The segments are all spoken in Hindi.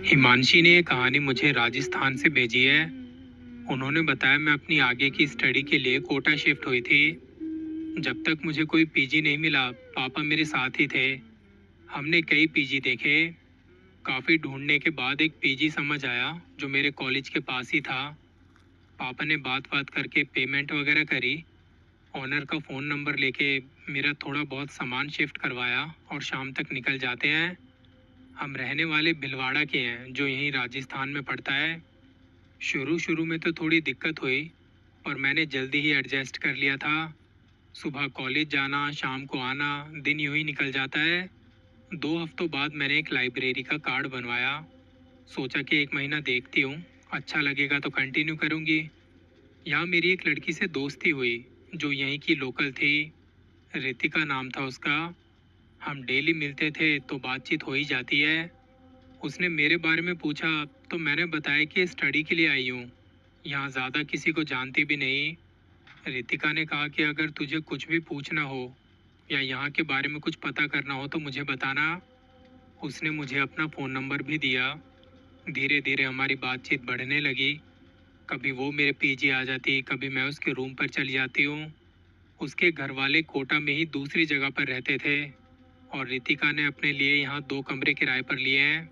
हिमांशी ने ये कहानी मुझे राजस्थान से भेजी है। उन्होंने बताया मैं अपनी आगे की स्टडी के लिए कोटा शिफ्ट हुई थी। जब तक मुझे कोई पीजी नहीं मिला, पापा मेरे साथ ही थे। हमने कई पीजी देखे। काफ़ी ढूंढने के बाद एक पीजी समझ आया जो मेरे कॉलेज के पास ही था। पापा ने बात बात करके पेमेंट वगैरह करी। ओनर का फ़ोन नंबर लेके मेरा थोड़ा बहुत सामान शिफ्ट करवाया और शाम तक निकल जाते हैं। हम रहने वाले भिलवाड़ा के हैं जो यहीं राजस्थान में पड़ता है। शुरू शुरू में तो थोड़ी दिक्कत हुई, पर मैंने जल्दी ही एडजस्ट कर लिया था। सुबह कॉलेज जाना, शाम को आना, दिन यूं ही निकल जाता है। 2 हफ्तों बाद मैंने एक लाइब्रेरी का कार्ड बनवाया। सोचा कि 1 महीना देखती हूँ, अच्छा लगेगा तो कंटिन्यू करूँगी। यहाँ मेरी एक लड़की से दोस्ती हुई जो यहीं की लोकल थी। रितिका नाम था उसका। हम डेली मिलते थे तो बातचीत हो ही जाती है। उसने मेरे बारे में पूछा तो मैंने बताया कि स्टडी के लिए आई हूँ, यहाँ ज़्यादा किसी को जानती भी नहीं। रितिका ने कहा कि अगर तुझे कुछ भी पूछना हो या यहाँ के बारे में कुछ पता करना हो तो मुझे बताना। उसने मुझे अपना फ़ोन नंबर भी दिया। धीरे धीरे हमारी बातचीत बढ़ने लगी। कभी वो मेरे पीजी आ जाती, कभी मैं उसके रूम पर चली जाती हूँ। उसके घर वाले कोटा में ही दूसरी जगह पर रहते थे और रितिका ने अपने लिए यहाँ 2 कमरे किराए पर लिए हैं।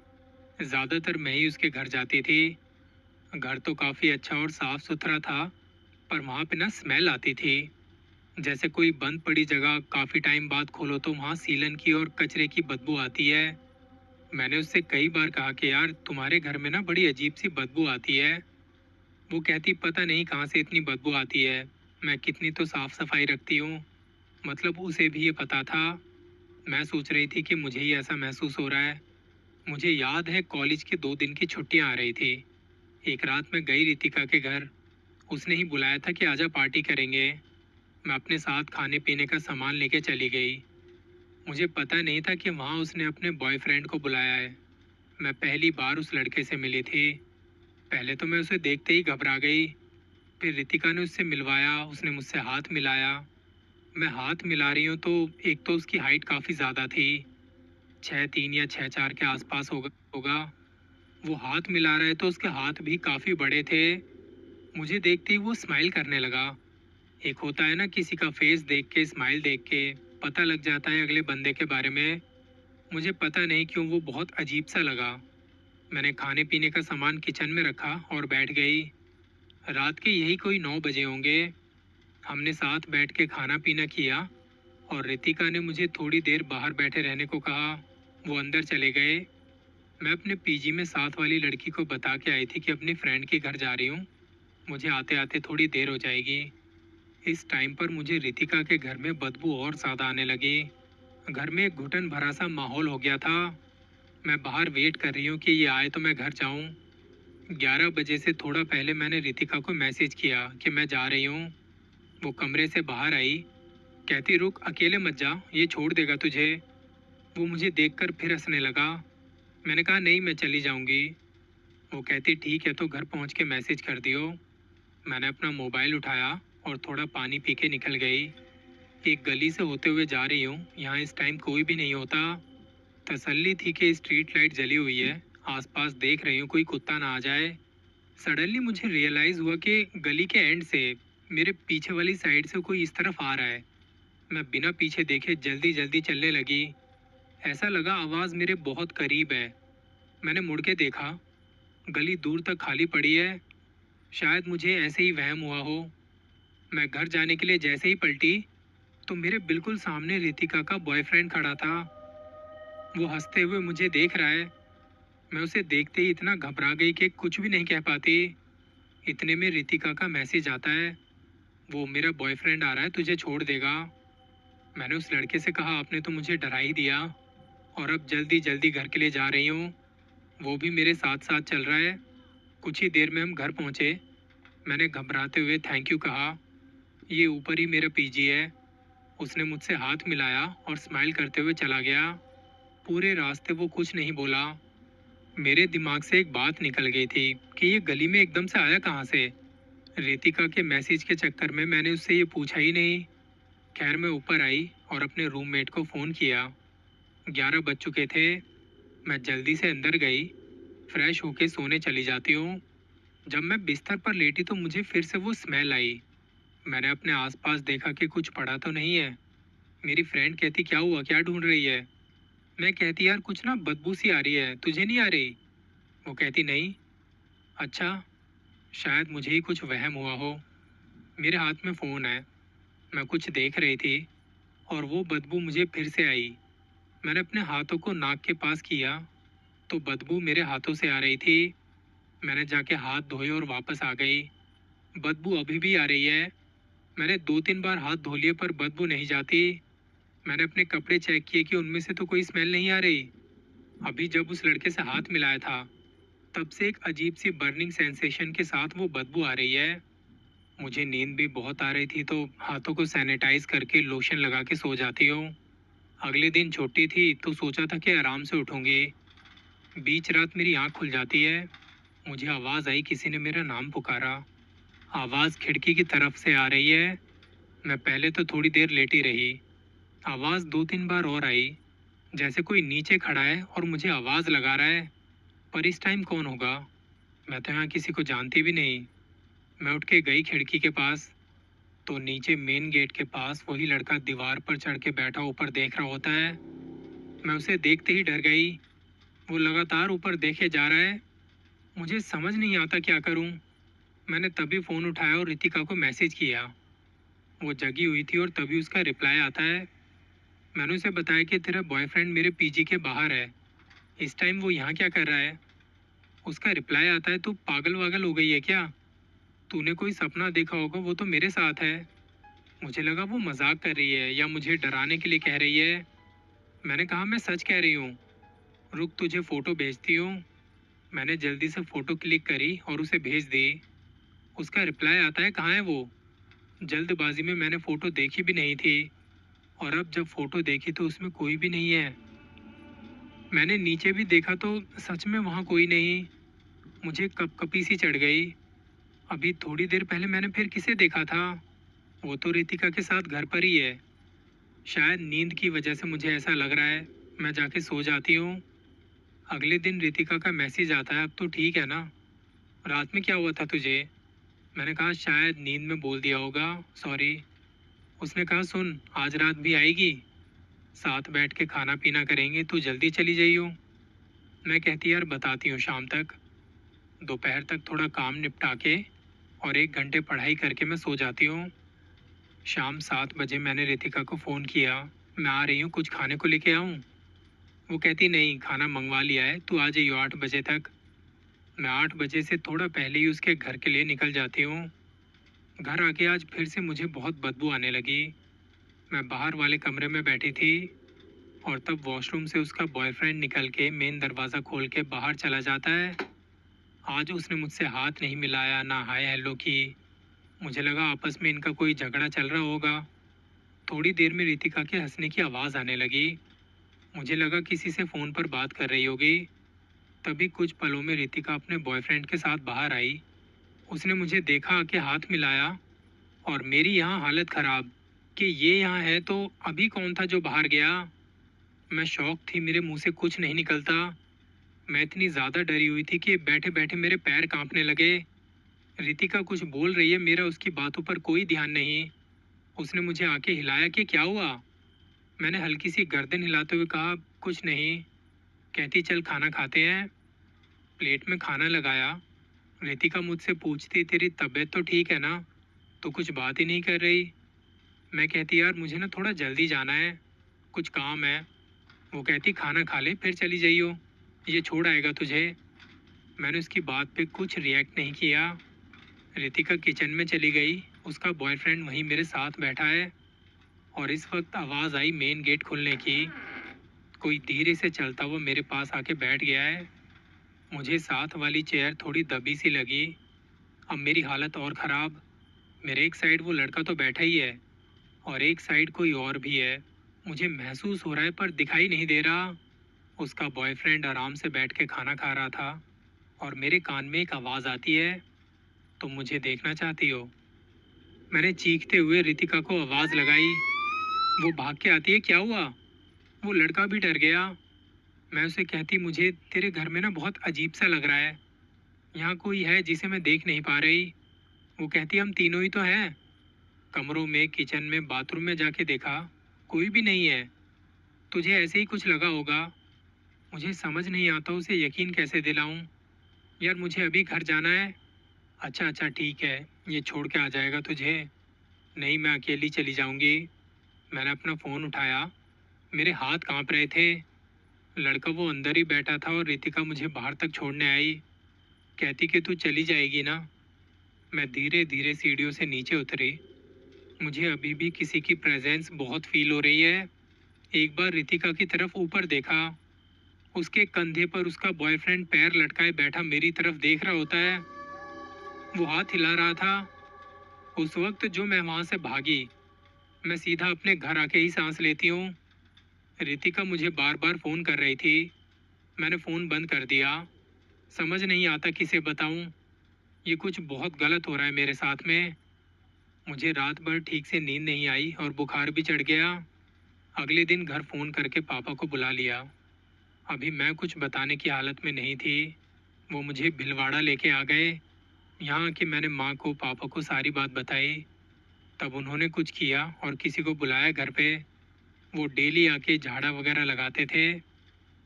ज़्यादातर मैं ही उसके घर जाती थी। घर तो काफ़ी अच्छा और साफ़ सुथरा था, पर वहाँ पे ना स्मेल आती थी। जैसे कोई बंद पड़ी जगह काफ़ी टाइम बाद खोलो तो वहाँ सीलन की और कचरे की बदबू आती है। मैंने उससे कई बार कहा कि यार तुम्हारे घर में ना बड़ी अजीब सी बदबू आती है। वो कहती पता नहीं कहाँ से इतनी बदबू आती है, मैं कितनी तो साफ़ सफाई रखती हूँ। मतलब उसे भी ये पता था। मैं सोच रही थी कि मुझे ही ऐसा महसूस हो रहा है। मुझे याद है कॉलेज की 2 दिन की छुट्टियाँ आ रही थी। एक रात मैं गई रितिका के घर। उसने ही बुलाया था कि आजा पार्टी करेंगे। मैं अपने साथ खाने पीने का सामान लेके चली गई। मुझे पता नहीं था कि वहाँ उसने अपने बॉयफ्रेंड को बुलाया है। मैं पहली बार उस लड़के से मिली थी। पहले तो मैं उसे देखते ही घबरा गई। फिर रितिका ने उससे मिलवाया, उसने मुझसे हाथ मिलाया। मैं हाथ मिला रही हूँ तो एक तो उसकी हाइट काफ़ी ज़्यादा थी, 6'3" या 6'4" के आसपास होगा। वो हाथ मिला रहा है तो उसके हाथ भी काफ़ी बड़े थे। मुझे देखते ही वो स्माइल करने लगा। एक होता है ना किसी का फेस देख के, स्माइल देख के पता लग जाता है अगले बंदे के बारे में। मुझे पता नहीं क्यों वो बहुत अजीब सा लगा। मैंने खाने पीने का सामान किचन में रखा और बैठ गई। रात के यही कोई 9 बजे होंगे। हमने साथ बैठ के खाना पीना किया और रितिका ने मुझे थोड़ी देर बाहर बैठे रहने को कहा। वो अंदर चले गए। मैं अपने पीजी में साथ वाली लड़की को बता के आई थी कि अपनी फ्रेंड के घर जा रही हूँ, मुझे आते आते थोड़ी देर हो जाएगी। इस टाइम पर मुझे रितिका के घर में बदबू और ज़्यादा आने लगी। घर में एक घुटन भरा सा माहौल हो गया था। मैं बाहर वेट कर रही हूँ कि ये आए तो मैं घर जाऊँ। 11 बजे से थोड़ा पहले मैंने रितिका को मैसेज किया कि मैं जा रही हूँ। वो कमरे से बाहर आई, कहती रुक, अकेले मत जा, ये छोड़ देगा तुझे। वो मुझे देखकर फिर हंसने लगा। मैंने कहा नहीं, मैं चली जाऊँगी। वो कहती ठीक है तो घर पहुँच के मैसेज कर दियो। मैंने अपना मोबाइल उठाया और थोड़ा पानी पी के निकल गई। एक गली से होते हुए जा रही हूँ, यहाँ इस टाइम कोई भी नहीं होता। तसल्ली थी कि स्ट्रीट लाइट जली हुई है, आसपास देख रही हूँ कोई कुत्ता ना आ जाए। सडनली मुझे रियलाइज़ हुआ कि गली के एंड से, मेरे पीछे वाली साइड से कोई इस तरफ आ रहा है। मैं बिना पीछे देखे जल्दी जल्दी चलने लगी। ऐसा लगा आवाज़ मेरे बहुत करीब है। मैंने मुड़ के देखा, गली दूर तक खाली पड़ी है। शायद मुझे ऐसे ही वहम हुआ हो। मैं घर जाने के लिए जैसे ही पलटी तो मेरे बिल्कुल सामने रितिका का बॉयफ्रेंड खड़ा था। वो हंसते हुए मुझे देख रहा है। मैं उसे देखते ही इतना घबरा गई कि कुछ भी नहीं कह पाती। इतने में रितिका का मैसेज आता है, वो मेरा बॉयफ्रेंड आ रहा है, तुझे छोड़ देगा। मैंने उस लड़के से कहा आपने तो मुझे डरा ही दिया और अब जल्दी जल्दी घर के लिए जा रही हूँ। वो भी मेरे साथ साथ चल रहा है। कुछ ही देर में हम घर पहुँचे। मैंने घबराते हुए थैंक यू कहा। ये ऊपर ही मेरा पीजी है। उसने मुझसे हाथ मिलाया और स्माइल करते हुए चला गया। पूरे रास्ते वो कुछ नहीं बोला। मेरे दिमाग से एक बात निकल गई थी कि ये गली में एकदम से आया कहाँ से। रितिका के मैसेज के चक्कर में मैंने उससे ये पूछा ही नहीं। खैर मैं ऊपर आई और अपने रूममेट को फ़ोन किया। 11 बज चुके थे। मैं जल्दी से अंदर गई। फ्रेश होके सोने चली जाती हूँ। जब मैं बिस्तर पर लेटी तो मुझे फिर से वो स्मेल आई। मैंने अपने आसपास देखा कि कुछ पड़ा तो नहीं है। मेरी फ्रेंड कहती क्या हुआ, क्या ढूंढ रही है? मैं कहती यार कुछ ना बदबू सी आ रही है, तुझे नहीं आ रही? वो कहती नहीं। अच्छा, शायद मुझे ही कुछ वहम हुआ हो। मेरे हाथ में फ़ोन है, मैं कुछ देख रही थी और वो बदबू मुझे फिर से आई। मैंने अपने हाथों को नाक के पास किया तो बदबू मेरे हाथों से आ रही थी। मैंने जाके हाथ धोए और वापस आ गई। बदबू अभी भी आ रही है। मैंने 2-3 बार हाथ धो लिए पर बदबू नहीं जाती। मैंने अपने कपड़े चेक किए कि उनमें से तो कोई स्मेल नहीं आ रही। अभी जब उस लड़के से हाथ मिलाया था तब से एक अजीब सी बर्निंग सेंसेशन के साथ वो बदबू आ रही है। मुझे नींद भी बहुत आ रही थी तो हाथों को सैनिटाइज करके लोशन लगा के सो जाती हूँ। अगले दिन छुट्टी थी तो सोचा था कि आराम से उठूंगी। बीच रात मेरी आंख खुल जाती है। मुझे आवाज़ आई, किसी ने मेरा नाम पुकारा। आवाज़ खिड़की की तरफ से आ रही है। मैं पहले तो थोड़ी देर लेटी रही। आवाज़ 2-3 बार और आई, जैसे कोई नीचे खड़ा है और मुझे आवाज़ लगा रहा है। पर इस टाइम कौन होगा? मैं तो यहाँ किसी को जानती भी नहीं। मैं उठ के गई खिड़की के पास तो नीचे मेन गेट के पास वही लड़का दीवार पर चढ़ के बैठा ऊपर देख रहा होता है। मैं उसे देखते ही डर गई। वो लगातार ऊपर देखे जा रहा है। मुझे समझ नहीं आता क्या करूं। मैंने तभी फ़ोन उठाया और रितिका को मैसेज किया। वो जगी हुई थी और तभी उसका रिप्लाई आता है। मैंने उसे बताया कि तेरा बॉयफ्रेंड मेरे पीजी के बाहर है, इस टाइम वो यहाँ क्या कर रहा है? उसका रिप्लाई आता है, तू पागल वागल हो गई है क्या? तूने कोई सपना देखा होगा, वो तो मेरे साथ है। मुझे लगा वो मजाक कर रही है या मुझे डराने के लिए कह रही है। मैंने कहा मैं सच कह रही हूँ, रुक तुझे फ़ोटो भेजती हूँ। मैंने जल्दी से फ़ोटो क्लिक करी और उसे भेज दी। उसका रिप्लाई आता है, कहाँ है वो? जल्दबाजी में मैंने फ़ोटो देखी भी नहीं थी और अब जब फ़ोटो देखी तो उसमें कोई भी नहीं है। मैंने नीचे भी देखा तो सच में वहाँ कोई नहीं। मुझे कपकपी सी चढ़ गई। अभी थोड़ी देर पहले मैंने फिर किसे देखा था? वो तो रितिका के साथ घर पर ही है। शायद नींद की वजह से मुझे ऐसा लग रहा है। मैं जाके सो जाती हूँ। अगले दिन रितिका का मैसेज आता है, अब तो ठीक है ना? रात में क्या हुआ था तुझे? मैंने कहा शायद नींद में बोल दिया होगा, सॉरी। उसने कहा सुन, आज रात भी आएगी, साथ बैठ के खाना पीना करेंगे, तू जल्दी चली जाइयो। मैं कहती यार बताती हूँ शाम तक। दोपहर तक थोड़ा काम निपटा के और 1 घंटे पढ़ाई करके मैं सो जाती हूँ। शाम 7 बजे मैंने रितिका को फ़ोन किया, मैं आ रही हूँ, कुछ खाने को लेके आऊँ? वो कहती नहीं, खाना मंगवा लिया है, तू आ जाइयो 8 बजे तक। मैं 8 बजे से थोड़ा पहले ही उसके घर के लिए निकल जाती हूँ। घर आके आज फिर से मुझे बहुत बदबू आने लगी। मैं बाहर वाले कमरे में बैठी थी और तब वॉशरूम से उसका बॉयफ्रेंड निकल के मेन दरवाज़ा खोल के बाहर चला जाता है। आज उसने मुझसे हाथ नहीं मिलाया, ना हाय हेलो की। मुझे लगा आपस में इनका कोई झगड़ा चल रहा होगा। थोड़ी देर में रितिका के हंसने की आवाज़ आने लगी। मुझे लगा किसी से फ़ोन पर बात कर रही होगी। तभी कुछ पलों में रितिका अपने बॉयफ्रेंड के साथ बाहर आई। उसने मुझे देखा, आके हाथ मिलाया और मेरी यहाँ हालत ख़राब कि ये यहाँ है तो अभी कौन था जो बाहर गया। मैं शॉक थी, मेरे मुंह से कुछ नहीं निकलता। मैं इतनी ज़्यादा डरी हुई थी कि बैठे बैठे मेरे पैर कांपने लगे। रितिका कुछ बोल रही है, मेरा उसकी बातों पर कोई ध्यान नहीं। उसने मुझे आके हिलाया कि क्या हुआ? मैंने हल्की सी गर्दन हिलाते हुए कहा कुछ नहीं। कहती चल खाना खाते हैं। प्लेट में खाना लगाया। रितिका मुझसे पूछती तेरी तबीयत तो ठीक है ना? तो कुछ बात ही नहीं कर रही। मैं कहती यार मुझे ना थोड़ा जल्दी जाना है, कुछ काम है। वो कहती खाना खा ले फिर चली जाइयो, ये छोड़ आएगा तुझे। मैंने उसकी बात पे कुछ रिएक्ट नहीं किया। रितिका किचन में चली गई। उसका बॉयफ्रेंड वहीं मेरे साथ बैठा है और इस वक्त आवाज़ आई मेन गेट खुलने की। कोई धीरे से चलता हुआ मेरे पास आके बैठ गया है। मुझे साथ वाली चेयर थोड़ी दबी सी लगी। अब मेरी हालत और ख़राब। मेरे एक साइड वो लड़का तो बैठा ही है और एक साइड कोई और भी है। मुझे महसूस हो रहा है पर दिखाई नहीं दे रहा। उसका बॉयफ्रेंड आराम से बैठ के खाना खा रहा था और मेरे कान में एक आवाज़ आती है, तुम मुझे देखना चाहती हो? मैंने चीखते हुए रितिका को आवाज़ लगाई। वो भाग के आती है, क्या हुआ? वो लड़का भी डर गया। मैं उसे कहती, मुझे तेरे घर में ना बहुत अजीब सा लग रहा है, यहाँ कोई है जिसे मैं देख नहीं पा रही। वो कहती, हम तीनों ही तो हैं। कमरों में, किचन में, बाथरूम में जाके देखा, कोई भी नहीं है। तुझे ऐसे ही कुछ लगा होगा। मुझे समझ नहीं आता उसे यकीन कैसे दिलाऊं। यार मुझे अभी घर जाना है। अच्छा अच्छा ठीक है, ये छोड़ के आ जाएगा तुझे? नहीं, मैं अकेली चली जाऊंगी। मैंने अपना फ़ोन उठाया। मेरे हाथ कांप रहे थे। लड़का वो अंदर ही बैठा था और रितिका मुझे बाहर तक छोड़ने आई। कहती कि तू चली जाएगी ना। मैं धीरे धीरे सीढ़ियों से नीचे उतरी। मुझे अभी भी किसी की प्रेजेंस बहुत फील हो रही है। एक बार रितिका की तरफ ऊपर देखा। उसके कंधे पर उसका बॉयफ्रेंड पैर लटकाए बैठा मेरी तरफ देख रहा होता है। वो हाथ हिला रहा था। उस वक्त जो मैं वहां से भागी, मैं सीधा अपने घर आके ही सांस लेती हूँ। रितिका मुझे बार बार फ़ोन कर रही थी। मैंने फ़ोन बंद कर दिया। समझ नहीं आता किसे बताऊं। ये कुछ बहुत गलत हो रहा है मेरे साथ में। मुझे रात भर ठीक से नींद नहीं आई और बुखार भी चढ़ गया। अगले दिन घर फ़ोन करके पापा को बुला लिया। अभी मैं कुछ बताने की हालत में नहीं थी। वो मुझे भिलवाड़ा लेके आ गए। यहाँ कि मैंने माँ को, पापा को सारी बात बताई। तब उन्होंने कुछ किया और किसी को बुलाया घर पे। वो डेली आके झाड़ा वगैरह लगाते थे।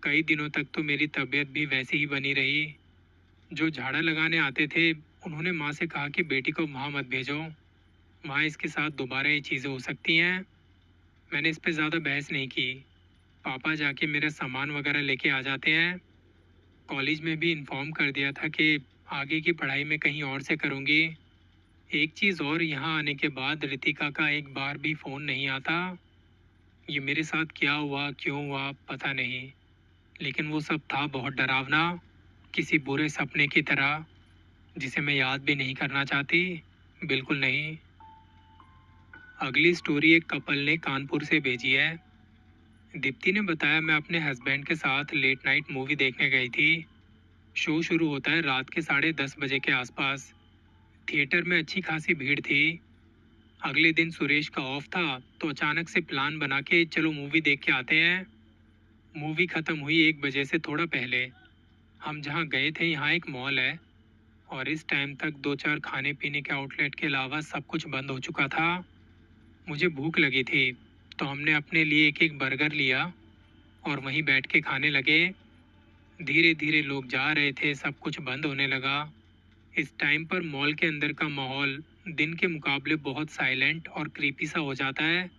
कई दिनों तक तो मेरी तबीयत भी वैसी ही बनी रही। जो झाड़ा लगाने आते थे, उन्होंने माँ से कहा कि बेटी को वहाँ मत भेजो, वहाँ इसके साथ दोबारा ये चीज़ें हो सकती हैं। मैंने इस पे ज़्यादा बहस नहीं की। पापा जाके मेरा सामान वगैरह लेके आ जाते हैं। कॉलेज में भी इन्फॉर्म कर दिया था कि आगे की पढ़ाई में कहीं और से करूँगी। एक चीज़ और, यहाँ आने के बाद रितिका का एक बार भी फ़ोन नहीं आता। ये मेरे साथ क्या हुआ, क्यों हुआ, पता नहीं। लेकिन वो सब था बहुत डरावना, किसी बुरे सपने की तरह, जिसे मैं याद भी नहीं करना चाहती। बिल्कुल नहीं। अगली स्टोरी एक कपल ने कानपुर से भेजी है। दीप्ति ने बताया, मैं अपने हस्बैंड के साथ लेट नाइट मूवी देखने गई थी। शो शुरू होता है रात के 10:30 बजे के आसपास। थिएटर में अच्छी खासी भीड़ थी। अगले दिन सुरेश का ऑफ था, तो अचानक से प्लान बना के चलो मूवी देख के आते हैं। मूवी ख़त्म हुई 1 बजे से थोड़ा पहले। हम जहाँ गए थे, यहाँ एक मॉल है, और इस टाइम तक 2-4 खाने पीने के आउटलेट के अलावा सब कुछ बंद हो चुका था। मुझे भूख लगी थी, तो हमने अपने लिए एक एक बर्गर लिया और वहीं बैठ के खाने लगे। धीरे धीरे लोग जा रहे थे, सब कुछ बंद होने लगा। इस टाइम पर मॉल के अंदर का माहौल दिन के मुकाबले बहुत साइलेंट और क्रीपी सा हो जाता है।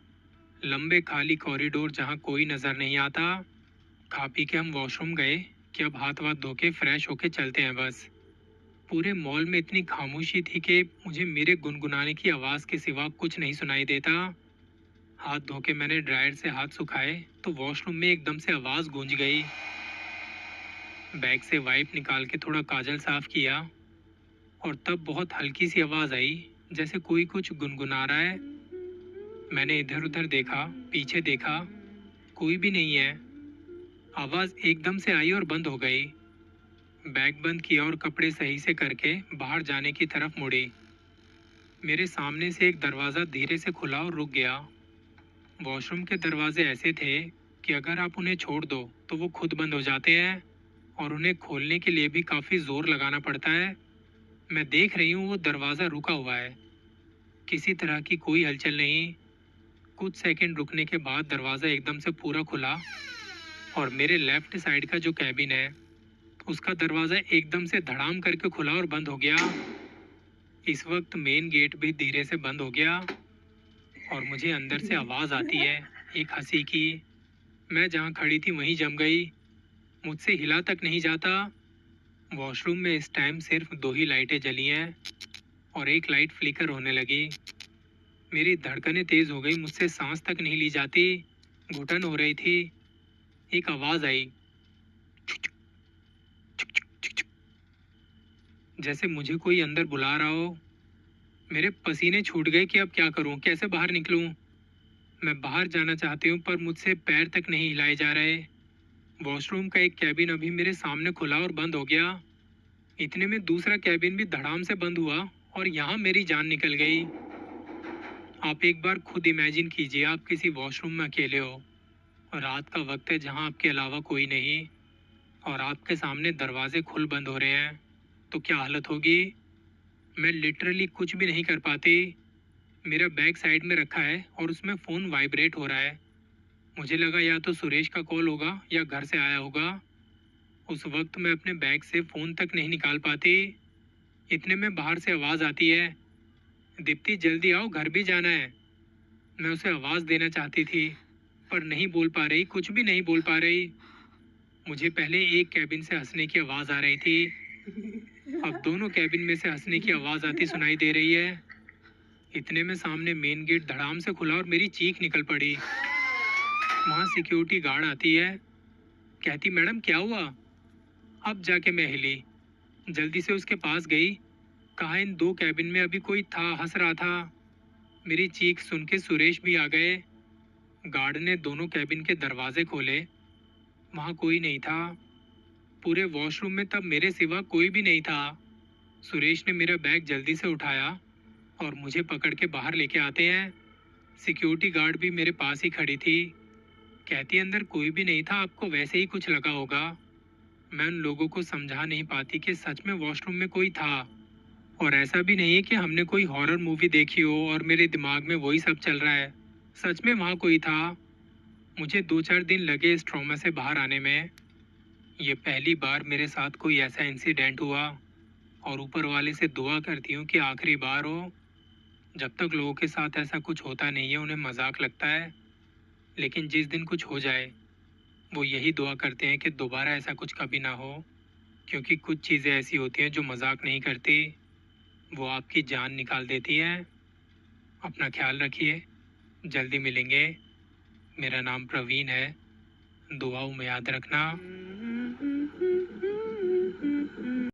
लंबे खाली कॉरिडोर जहाँ कोई नज़र नहीं आता। खा पी के हम वॉशरूम गए कि अब हाथ वाथ धो के फ्रेश होके चलते हैं बस। पूरे मॉल में इतनी खामोशी थी कि मुझे मेरे गुनगुनाने की आवाज़ के सिवा कुछ नहीं सुनाई देता। हाथ धो के मैंने ड्रायर से हाथ सुखाए तो वॉशरूम में एकदम से आवाज़ गूंज गई। बैग से वाइप निकाल के थोड़ा काजल साफ किया और तब बहुत हल्की सी आवाज़ आई, जैसे कोई कुछ गुनगुना रहा है। मैंने इधर उधर देखा, पीछे देखा, कोई भी नहीं है। आवाज़ एकदम से आई और बंद हो गई। बैग बंद किया और कपड़े सही से करके बाहर जाने की तरफ मुड़ी। मेरे सामने से एक दरवाज़ा धीरे से खुला और रुक गया। वॉशरूम के दरवाजे ऐसे थे कि अगर आप उन्हें छोड़ दो तो वो खुद बंद हो जाते हैं, और उन्हें खोलने के लिए भी काफ़ी ज़ोर लगाना पड़ता है। मैं देख रही हूँ वो दरवाज़ा रुका हुआ है, किसी तरह की कोई हलचल नहीं। कुछ सेकंड रुकने के बाद दरवाज़ा एकदम से पूरा खुला और मेरे लेफ्ट साइड का जो कैबिन है, उसका दरवाज़ा एकदम से धड़ाम करके खुला और बंद हो गया। इस वक्त मेन गेट भी धीरे से बंद हो गया और मुझे अंदर से आवाज़ आती है, एक हंसी की। मैं जहाँ खड़ी थी वहीं जम गई, मुझसे हिला तक नहीं जाता। वॉशरूम में इस टाइम सिर्फ 2 ही लाइटें जली हैं और एक लाइट फ्लिकर होने लगी। मेरी धड़कनें तेज़ हो गई, मुझसे सांस तक नहीं ली जाती, घुटन हो रही थी। एक आवाज़ आई, जैसे मुझे कोई अंदर बुला रहा हो। मेरे पसीने छूट गए कि अब क्या करूं, कैसे बाहर निकलूं। मैं बाहर जाना चाहती हूँ पर मुझसे पैर तक नहीं हिलाए जा रहे। वॉशरूम का एक कैबिन अभी मेरे सामने खुला और बंद हो गया। इतने में दूसरा कैबिन भी धड़ाम से बंद हुआ और यहाँ मेरी जान निकल गई। आप एक बार खुद इमेजिन कीजिए, आप किसी वॉशरूम में अकेले हो और रात का वक्त है जहाँ आपके अलावा कोई नहीं। और आपके सामने दरवाजे खुल बंद हो रहे हैं, तो क्या हालत होगी। मैं लिटरली कुछ भी नहीं कर पाती। मेरा बैग साइड में रखा है और उसमें फ़ोन वाइब्रेट हो रहा है। मुझे लगा या तो सुरेश का कॉल होगा या घर से आया होगा। उस वक्त मैं अपने बैग से फ़ोन तक नहीं निकाल पाती। इतने में बाहर से आवाज़ आती है, दीप्ति जल्दी आओ, घर भी जाना है। मैं उसे आवाज़ देना चाहती थी, पर नहीं बोल पा रही, कुछ भी नहीं बोल पा रही। मुझे पहले एक कैबिन से हंसने की आवाज़ आ रही थी, अब दोनों कैबिन में से हंसने की आवाज़ आती सुनाई दे रही है। इतने में सामने मेन गेट धड़ाम से खुला और मेरी चीख निकल पड़ी। वहाँ सिक्योरिटी गार्ड आती है, कहती मैडम क्या हुआ। अब जाके मैं हिली, जल्दी से उसके पास गई, कहा इन दो कैबिन में अभी कोई था, हंस रहा था। मेरी चीख सुन के सुरेश भी आ गए। गार्ड ने दोनों कैबिन के दरवाजे खोले, वहाँ कोई नहीं था। पूरे वॉशरूम में तब मेरे सिवा कोई भी नहीं था। सुरेश ने मेरा बैग जल्दी से उठाया और मुझे पकड़ के बाहर लेके आते हैं। सिक्योरिटी गार्ड भी मेरे पास ही खड़ी थी, कहती अंदर कोई भी नहीं था, आपको वैसे ही कुछ लगा होगा। मैं उन लोगों को समझा नहीं पाती कि सच में वॉशरूम में कोई था, और ऐसा भी नहीं है कि हमने कोई हॉरर मूवी देखी हो और मेरे दिमाग में वही सब चल रहा है। सच में वहाँ कोई था। मुझे 2-4 दिन लगे इस ट्रॉमा से बाहर आने में। ये पहली बार मेरे साथ कोई ऐसा इंसिडेंट हुआ, और ऊपर वाले से दुआ करती हूँ कि आखिरी बार हो। जब तक लोगों के साथ ऐसा कुछ होता नहीं है उन्हें मजाक लगता है, लेकिन जिस दिन कुछ हो जाए वो यही दुआ करते हैं कि दोबारा ऐसा कुछ कभी ना हो। क्योंकि कुछ चीज़ें ऐसी होती हैं जो मजाक नहीं करती, वो आपकी जान निकाल देती हैं। अपना ख्याल रखिए, जल्दी मिलेंगे। मेरा नाम प्रवीण है, दुआओं में याद रखना।